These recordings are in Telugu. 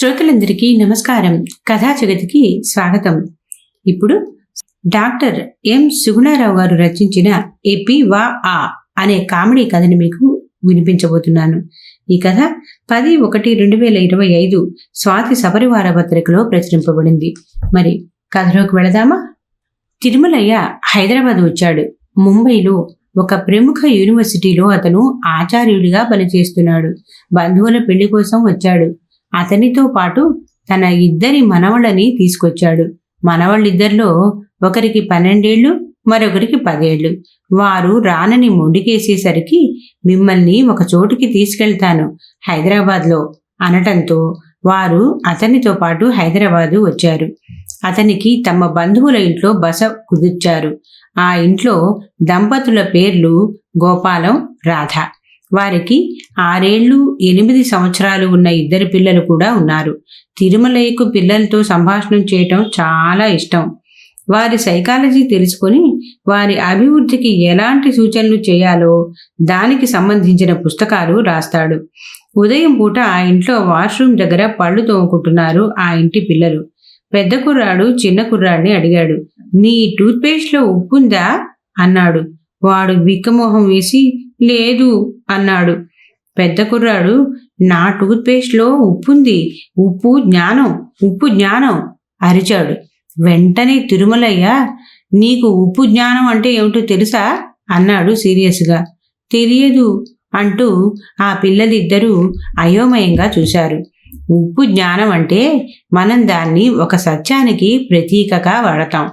శ్రోతలందరికీ నమస్కారం. కథా జగతికి స్వాగతం. ఇప్పుడు డాక్టర్ ఎం సుగుణారావు గారు రచించిన ఏపీ వా ఆ అనే కామెడీ కథని మీకు వినిపించబోతున్నాను. ఈ కథ 10/1/2025 స్వాతి సపరివార పత్రికలో ప్రచురింపబడింది. మరి కథలోకి వెళదామా? తిరుమలయ్య హైదరాబాద్ వచ్చాడు. ముంబైలో ఒక ప్రముఖ యూనివర్సిటీలో అతను ఆచార్యుడిగా పనిచేస్తున్నాడు. బంధువుల పెళ్లి కోసం వచ్చాడు. అతనితో పాటు తన 2 మనవళ్ళని తీసుకొచ్చాడు. మనవాళ్ళిద్దరిలో ఒకరికి 12 ఏళ్ళు, మరొకరికి 10 ఏళ్ళు. వారు రానని మొండికేసేసరికి మిమ్మల్ని ఒక చోటుకి తీసుకెళ్తాను హైదరాబాద్లో అనటంతో వారు అతనితో పాటు హైదరాబాదు వచ్చారు. అతనికి తమ బంధువుల ఇంట్లో బస కుదిర్చారు. ఆ ఇంట్లో దంపతుల పేర్లు గోపాలం, రాధ. వారికి 6 ఏళ్ళు 8 సంవత్సరాలు ఉన్న 2 పిల్లలు కూడా ఉన్నారు. తిరుమలయ్యకు పిల్లలతో సంభాషణ చేయటం చాలా ఇష్టం. వారి సైకాలజీ తెలుసుకొని వారి అభివృద్ధికి ఎలాంటి సూచనలు చేయాలో దానికి సంబంధించిన పుస్తకాలు రాస్తాడు. ఉదయం పూట ఆ ఇంట్లో వాష్రూమ్ దగ్గర పళ్ళు తోముకుంటున్నారు ఆ ఇంటి పిల్లలు. పెద్ద కుర్రాడు చిన్న కుర్రాడిని అడిగాడు, నీ టూత్పేస్ట్లో ఉప్పుందా అన్నాడు. వాడు బిక్కమోహం వేసి లేదు అన్నాడు. పెద్ద కుర్రాడు, నా టూత్పేస్ట్లో ఉప్పుంది, ఉప్పు జ్ఞానం అరిచాడు. వెంటనే తిరుమలయ్య, నీకు ఉప్పు జ్ఞానం అంటే ఏమిటో తెలుసా అన్నాడు సీరియస్గా. తెలియదు అంటూ ఆ పిల్లలిద్దరూ అయోమయంగా చూశారు. ఉప్పు జ్ఞానం అంటే మనం దాన్ని ఒక సత్యానికి ప్రతీకగా వాడతాం.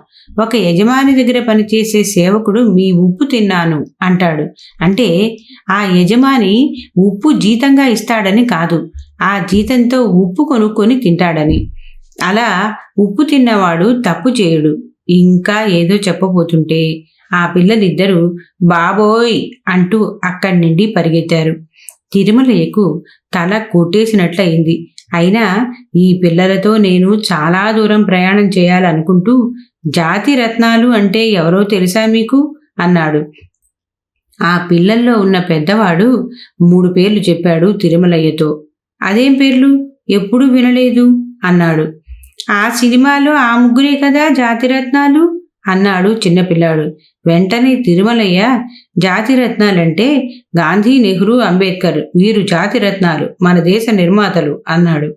ఒక యజమాని దగ్గర పనిచేసే సేవకుడు మీ ఉప్పు తిన్నాను అంటాడు. అంటే ఆ యజమాని ఉప్పు జీతంగా ఇస్తాడని కాదు, ఆ జీతంతో ఉప్పు కొనుక్కొని తింటాడని. అలా ఉప్పు తిన్నవాడు తప్పు చేయడు. ఇంకా ఏదో చెప్పబోతుంటే ఆ పిల్లలిద్దరూ బాబోయ్ అంటూ అక్కడి నుండి పరిగెత్తారు. తిరుమలయ్యకు తల కొట్టేసినట్లయింది. అయినా ఈ పిల్లలతో నేను చాలా దూరం ప్రయాణం చేయాలనుకుంటూ, జాతి రత్నాలు అంటే ఎవరో తెలుసా మీకు అన్నాడు. ఆ పిల్లల్లో ఉన్న పెద్దవాడు 3 పేర్లు చెప్పాడు తిరుమలయ్యతో. అదేం పేర్లు, ఎప్పుడూ వినలేదు అన్నాడు. ఆ సినిమాలో ఆ ముగ్గురే కదా జాతిరత్నాలు అన్నాడు చిన్నపిల్లాడు. వెంటనే తిరుమలయ్య, జాతిరత్నాలంటే గాంధీ, నెహ్రూ, అంబేద్కర్, వీరు జాతిరత్నాలు, మన దేశ నిర్మాతలు అన్నాడు.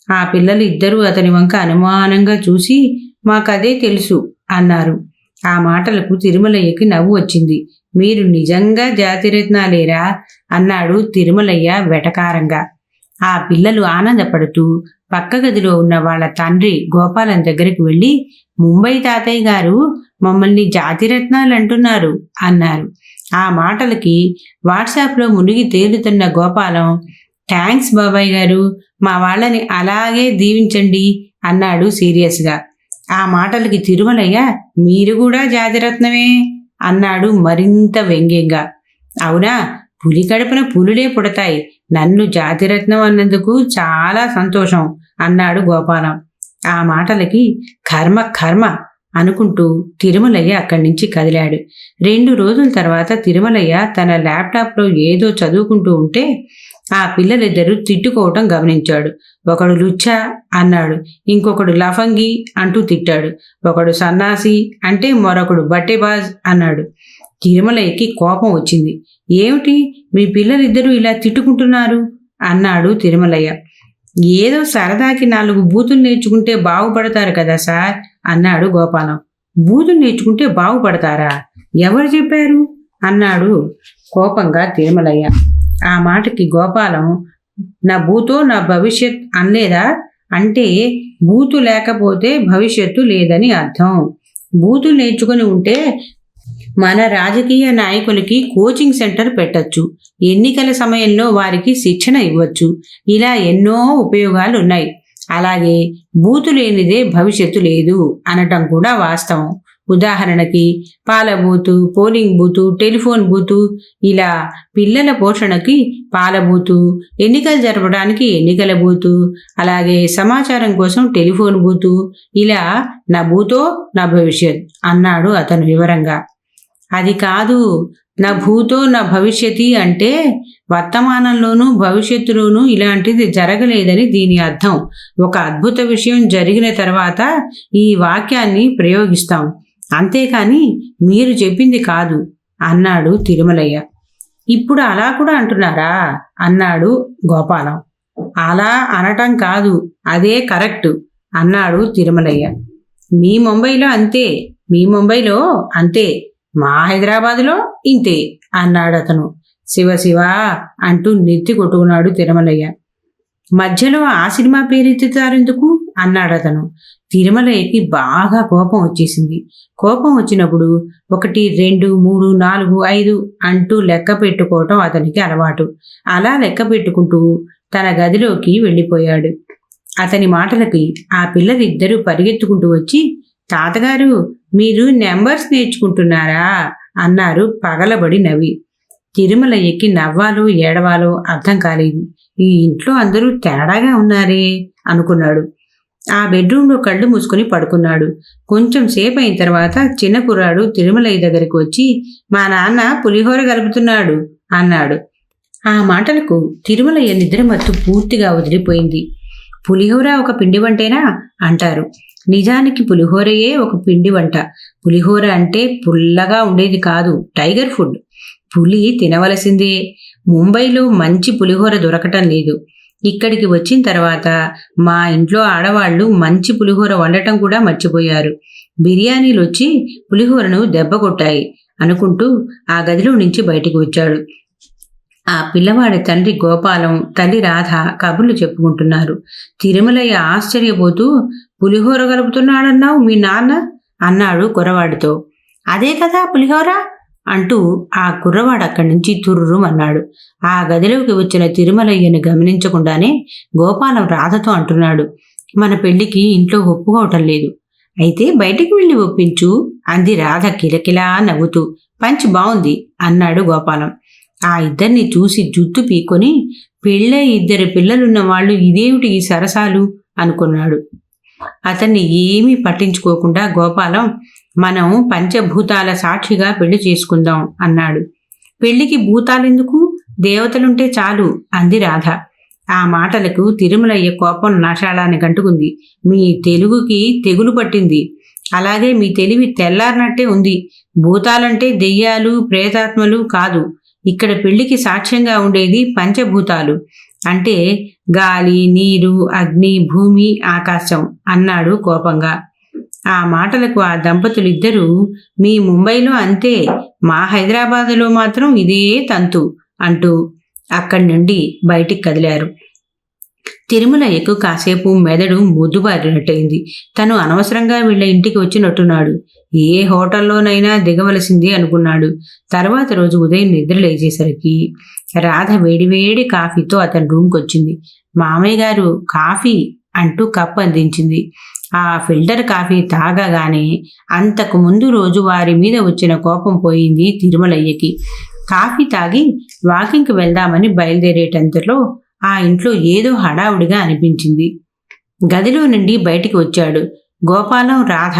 ఆ పిల్లలు ఇద్దరూ అతని వంక అనుమానంగా చూసి మాకదే తెలుసు అన్నారు. ఆ మాటలకు తిరుమలయ్యకి నవ్వు వచ్చింది. మీరు నిజంగా జాతిరత్నాలేరా అన్నాడు తిరుమలయ్య వెటకారంగా. ఆ పిల్లలు ఆనందపడుతూ పక్క గదిలో ఉన్న వాళ్ళ తండ్రి గోపాలం దగ్గరికి వెళ్ళి, ముంబై తాతయ్య గారు మమ్మల్ని జాతిరత్నాలు అంటున్నారు అన్నారు. ఆ మాటలకి వాట్సాప్లో మునిగి తేలుతున్న గోపాలం, థ్యాంక్స్ బాబాయ్ గారు, మా వాళ్ళని అలాగే దీవించండి అన్నాడు సీరియస్గా. ఆ మాటలకి తిరుమలయ్య, మీరు కూడా జాతిరత్నమే అన్నాడు మరింత వ్యంగ్యంగా. అవునా, పులి కడుపున పులులే పుడతాయి, నన్ను జాతిరత్నం అన్నందుకు చాలా సంతోషం అన్నాడు గోపాలం. ఆ మాటలకి కర్మ అనుకుంటూ తిరుమలయ్య అక్కడి నుంచి కదిలాడు. 2 రోజుల తర్వాత తిరుమలయ్య తన ల్యాప్టాప్లో ఏదో చదువుకుంటూ ఉంటే ఆ పిల్లలిద్దరూ తిట్టుకోవటం గమనించాడు. ఒకడు లుచ్చా అన్నాడు, ఇంకొకడు లఫంగి అంటూ తిట్టాడు. ఒకడు సన్నాసి అంటే మరొకడు బట్టేబాజ్ అన్నాడు. తిరుమలయ్యకి కోపం వచ్చింది. ఏమిటి మీ పిల్లలిద్దరూ ఇలా తిట్టుకుంటున్నారు అన్నాడు తిరుమలయ్య. ఏదో సరదాకి 4 బూతులు నేర్చుకుంటే బాగుపడతారు కదా సార్ అన్నాడు గోపాలం. బూతులు నేర్చుకుంటే బాగుపడతారా? ఎవరు చెప్పారు అన్నాడు కోపంగా తిరుమలయ్య. ఆ మాటకి గోపాలం, నా బూతో నా భవిష్యత్ అనలేదా? అంటే బూతు లేకపోతే భవిష్యత్తు లేదని అర్థం. బూతులు నేర్చుకుని ఉంటే మన రాజకీయ నాయకులకి కోచింగ్ సెంటర్ పెట్టచ్చు, ఎన్నికల సమయంలో వారికి శిక్షణ ఇవ్వచ్చు, ఇలా ఎన్నో ఉపయోగాలు ఉన్నాయి. అలాగే బూతు లేనిదే భవిష్యత్తు లేదు అనటం కూడా వాస్తవం. ఉదాహరణకి పాల బూతు, పోలింగ్ బూతు, టెలిఫోన్ బూతు, ఇలా పిల్లల పోషణకి పాల బూతు, ఎన్నికలు జరపడానికి ఎన్నికల బూతు, అలాగే సమాచారం కోసం టెలిఫోన్ బూతు, ఇలా నా బూతో నా భవిష్యత్ అన్నాడు అతను వివరంగా. అది కాదు, నా భూతో నా భవిష్యతి అంటే వర్తమానంలోనూ భవిష్యత్తులోనూ ఇలాంటిది జరగలేదని దీని అర్థం. ఒక అద్భుత విషయం జరిగిన తర్వాత ఈ వాక్యాన్ని ప్రయోగిస్తాం, అంతేకాని మీరు చెప్పింది కాదు అన్నాడు తిరుమలయ్య. ఇప్పుడు అలా కూడా అంటున్నారా అన్నాడు గోపాలం. అలా అనటం కాదు, అదే కరెక్ట్ అన్నాడు తిరుమలయ్య. మీ ముంబైలో అంతే, మీ ముంబైలో అంతే, మా హైదరాబాదులో ఇంతే అన్నాడు అతను. శివ శివ అంటూ నెత్తి కొట్టుకున్నాడు తిరుమలయ్య. మధ్యలో ఆ సినిమా పేరెత్తుతారెందుకు అన్నాడు అతను. తిరుమలయ్యకి బాగా కోపం వచ్చేసింది. కోపం వచ్చినప్పుడు 1 2 3 4 5 అంటూ లెక్క పెట్టుకోవటం అతనికి అలవాటు. అలా లెక్క పెట్టుకుంటూ తన గదిలోకి వెళ్ళిపోయాడు. అతని మాటలకి ఆ పిల్లలిద్దరూ పరిగెత్తుకుంటూ వచ్చి, తాతగారు మీరు నెంబర్స్ నేర్చుకుంటున్నారా అన్నారు పగలబడి నవ్వి. తిరుమలయ్యకి నవ్వాలో ఏడవాలో అర్థం కాలేదు. ఈ ఇంట్లో అందరూ తేడాగా ఉన్నారే అనుకున్నాడు. ఆ బెడ్రూమ్లో కళ్ళు మూసుకొని పడుకున్నాడు. కొంచెం సేపు అయిన తర్వాత చిన్న కుర్రాడు తిరుమలయ్య దగ్గరికి వచ్చి, మా నాన్న పులిహోర కలుపుతున్నాడు అన్నాడు. ఆ మాటలకు తిరుమలయ్య నిద్రమత్తు పూర్తిగా వదిలిపోయింది. పులిహోర ఒక పిండి వంటేనా అంటారు. నిజానికి పులిహోరయే ఒక పిండి వంట. పులిహోర అంటే పుల్లగా ఉండేది కాదు, టైగర్ ఫుడ్. పులి తినవలసిందే. ముంబైలో మంచి పులిహోర దొరకటం లేదు. ఇక్కడికి వచ్చిన తర్వాత మా ఇంట్లో ఆడవాళ్లు మంచి పులిహోర వండటం కూడా మర్చిపోయారు. బిర్యానీలు వచ్చి పులిహోరను దెబ్బ కొట్టాయి అనుకుంటూ ఆ గదిలో నుంచి బయటికి వచ్చాడు. ఆ పిల్లవాడి తండ్రి గోపాలం, తల్లి రాధ కబుర్లు చెప్పుకుంటున్నారు. తిరుమలయ్య ఆశ్చర్యపోతూ, పులిహోర కలుపుతున్నాడన్నావు మీ నాన్న అన్నాడు కుర్రవాడితో. అదే కదా పులిహోర అంటూ ఆ కుర్రవాడు అక్కడి నుంచి తుర్రుమన్నాడు. ఆ గదిలోకి వచ్చిన తిరుమలయ్యను గమనించకుండానే గోపాలం రాధతో అంటున్నాడు, మన పెళ్లికి ఇంట్లో ఒప్పుకోవటం లేదు, అయితే బయటికి వెళ్ళి ఒప్పించు అంది రాధ కిలకిలా నవ్వుతూ. పంచ్ బావుంది అన్నాడు గోపాలం. ఆ ఇద్దరిని చూసి జుట్టు పీక్కొని, పెళ్ళే 2 పిల్లలున్న వాళ్ళు ఇదేమిటి ఈ సరసాలు అనుకున్నాడు. అతన్ని ఏమీ పట్టించుకోకుండా గోపాలం, మనం పంచభూతాల సాక్షిగా పెళ్లి చేసుకుందాం అన్నాడు. పెళ్లికి భూతాలెందుకు, దేవతలుంటే చాలు అంది రాధ. ఆ మాటలకు తిరుమలయ్య కోపం నాశాళానికి అంటుకుంది. మీ తెలుగుకి తెగులు పట్టింది, అలాగే మీ తెలివి తెల్లారినట్టే ఉంది. భూతాలంటే దెయ్యాలు ప్రేతాత్మలు కాదు, ఇక్కడ పెళ్లికి సాక్ష్యంగా ఉండేది పంచభూతాలు, అంటే గాలి, నీరు, అగ్ని, భూమి, ఆకాశం అన్నాడు కోపంగా. ఆ మాటలకు ఆ దంపతులిద్దరూ, మీ ముంబైలో అంతే, మా హైదరాబాదులో మాత్రం ఇదే తంతు అంటూ అక్కడి నుండి బయటికి కదిలారు. తిరుమలయ్యకు కాసేపు మెదడు మొద్దుబారినట్టయింది. తను అనవసరంగా వీళ్ళ ఇంటికి వచ్చినట్టున్నాడు. ఏ హోటల్లోనైనా దిగవలసింది అనుకున్నాడు. తర్వాత రోజు ఉదయం నిద్ర లేచేసరికి రాధ వేడివేడి కాఫీతో అతని రూమ్కి వచ్చింది. మామయ్య గారు కాఫీ అంటూ కప్పు అందించింది. ఆ ఫిల్టర్ కాఫీ తాగగానే అంతకు ముందు రోజు వారి మీద వచ్చిన కోపం పోయింది తిరుమలయ్యకి. కాఫీ తాగి వాకింగ్కి వెళ్దామని బయలుదేరేటంతలో ఆ ఇంట్లో ఏదో హడావుడిగా అనిపించింది. గదిలో నుండి బయటికి వచ్చాడు. గోపాలం, రాధ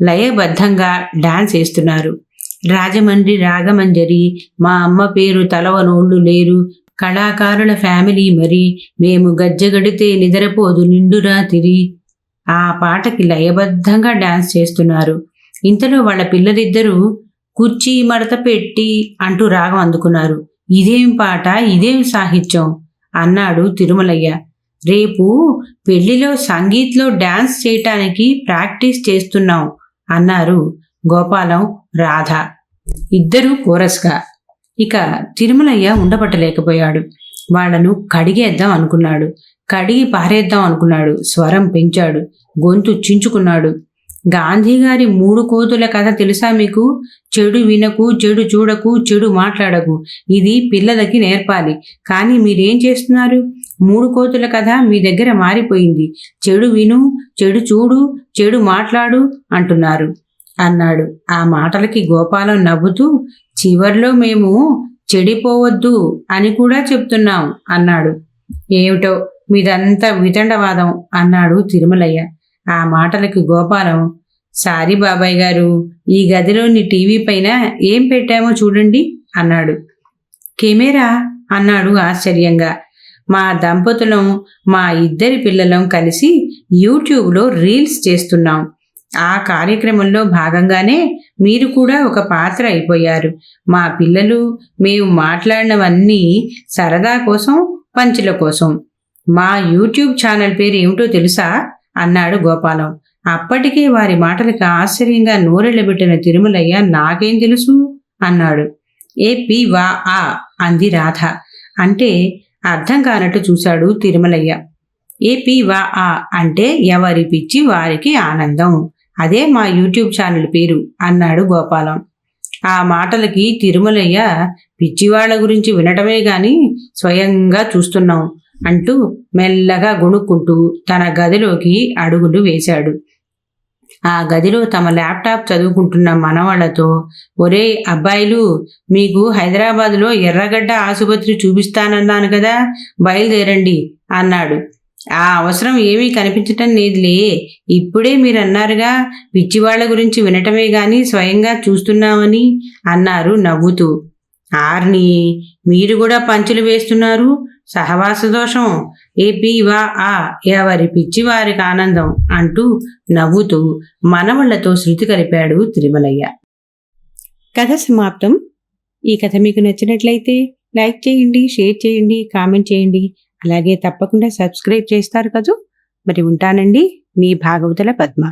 లయబద్ధంగా డాన్స్ వేస్తున్నారు. రాజమండ్రి రాగమంజరి, మా అమ్మ పేరు తలవనోళ్ళు లేరు, కళాకారుల ఫ్యామిలీ మరి, మేము గజ్జగడితే నిద్రపోదు నిండు రాత్రి. ఆ పాటకి లయబద్ధంగా డాన్స్ చేస్తున్నారు. ఇంతలో వాళ్ళ పిల్లలిద్దరూ కుర్చీ మడత పెట్టి అంటూ రాగం అందుకున్నారు. ఇదేం పాట, ఇదేం సాహిత్యం అన్నాడు తిరుమలయ్య. రేపు పెళ్లిలో సంగీత్లో డాన్స్ చేయటానికి ప్రాక్టీస్ చేస్తున్నాం అన్నారు గోపాలం, రాధ ఇద్దరూ కోరస్గా. ఇక తిరుమలయ్య ఉండబట్టలేకపోయాడు. వాళ్లను కడిగేద్దాం అనుకున్నాడు, కడిగి పారేద్దాం అనుకున్నాడు. స్వరం పెంచాడు, గొంతు చించుకున్నాడు. గాంధీగారి 3 కోతుల కథ తెలుసా మీకు? చెడు వినకు, చెడు చూడకు, చెడు మాట్లాడకు, ఇది పిల్లలకి నేర్పాలి. కానీ మీరేం చేస్తున్నారు? 3 కోతుల కథ మీ దగ్గర మారిపోయింది. చెడు విను, చెడు చూడు, చెడు మాట్లాడు అంటున్నారు అన్నాడు. ఆ మాటలకి గోపాలం నవ్వుతూ, చివర్లో మేము చెడిపోవద్దు అని కూడా చెప్తున్నాం అన్నాడు. ఏమిటో మీదంతా వితండవాదం అన్నాడు తిరుమలయ్య. ఆ మాటలకి గోపాలం, సారీ బాబాయ్ గారు, ఈ గదిలోని టీవీ పైన ఏం పెట్టామో చూడండి అన్నాడు. కెమెరా అన్నాడు ఆశ్చర్యంగా. మా దంపతులం, మా ఇద్దరి పిల్లలం కలిసి యూట్యూబ్లో రీల్స్ చేస్తున్నాం. ఆ కార్యక్రమంలో భాగంగానే మీరు కూడా ఒక పాత్ర అయిపోయారు. మా పిల్లలు, మేము మాట్లాడినవన్నీ సరదా కోసం, పంచుల కోసం. మా యూట్యూబ్ ఛానల్ పేరు ఏమిటో తెలుసా అన్నాడు గోపాలం. అప్పటికే వారి మాటలకు ఆశ్చర్యంగా నోరెళ్ళబెట్టిన తిరుమలయ్య నాకేం తెలుసు అన్నాడు. ఏపీవా అంది రాధ. అంటే అర్థం కానట్టు చూశాడు తిరుమలయ్య. ఏపీవా అంటే ఎవరి పిచ్చి వారికి ఆనందం, అదే మా యూట్యూబ్ ఛానల్ పేరు అన్నాడు గోపాలం. ఆ మాటలకి తిరుమలయ్య పిచ్చివాళ్ల గురించి వినటమే గాని స్వయంగా చూస్తున్నాం అంటూ మెల్లగా గొణుక్కుంటూ తన గదిలోకి అడుగులు వేశాడు. ఆ గదిలో తమ ల్యాప్టాప్ చదువుకుంటున్న మనవాళ్లతో, ఒరే అబ్బాయిలు, మీకు హైదరాబాదులో ఎర్రగడ్డ ఆసుపత్రి చూపిస్తానన్నాను కదా, బయలుదేరండి అన్నాడు. ఆ అవసరం ఏమీ కనిపించటం లేదులే, ఇప్పుడే మీరన్నారుగా పిచ్చివాళ్ల గురించి వినటమే గాని స్వయంగా చూస్తున్నామని అన్నారు నవ్వుతూ. ఆర్ని, మీరు కూడా పంచులు వేస్తున్నారు, సహవాస దోషం. ఏపీవా ఎవరి పిచ్చి వారికి ఆనందం అంటూ నవ్వుతూ మనవళ్లతో శృతి కలిపాడు తిరుమలయ్య. కథ సమాప్తం. ఈ కథ మీకు నచ్చినట్లయితే లైక్ చేయండి, షేర్ చేయండి, కామెంట్ చేయండి. అలాగే తప్పకుండా సబ్స్క్రైబ్ చేస్తారు కదూ. మరి ఉంటానండి, మీ భాగవతుల పద్మ.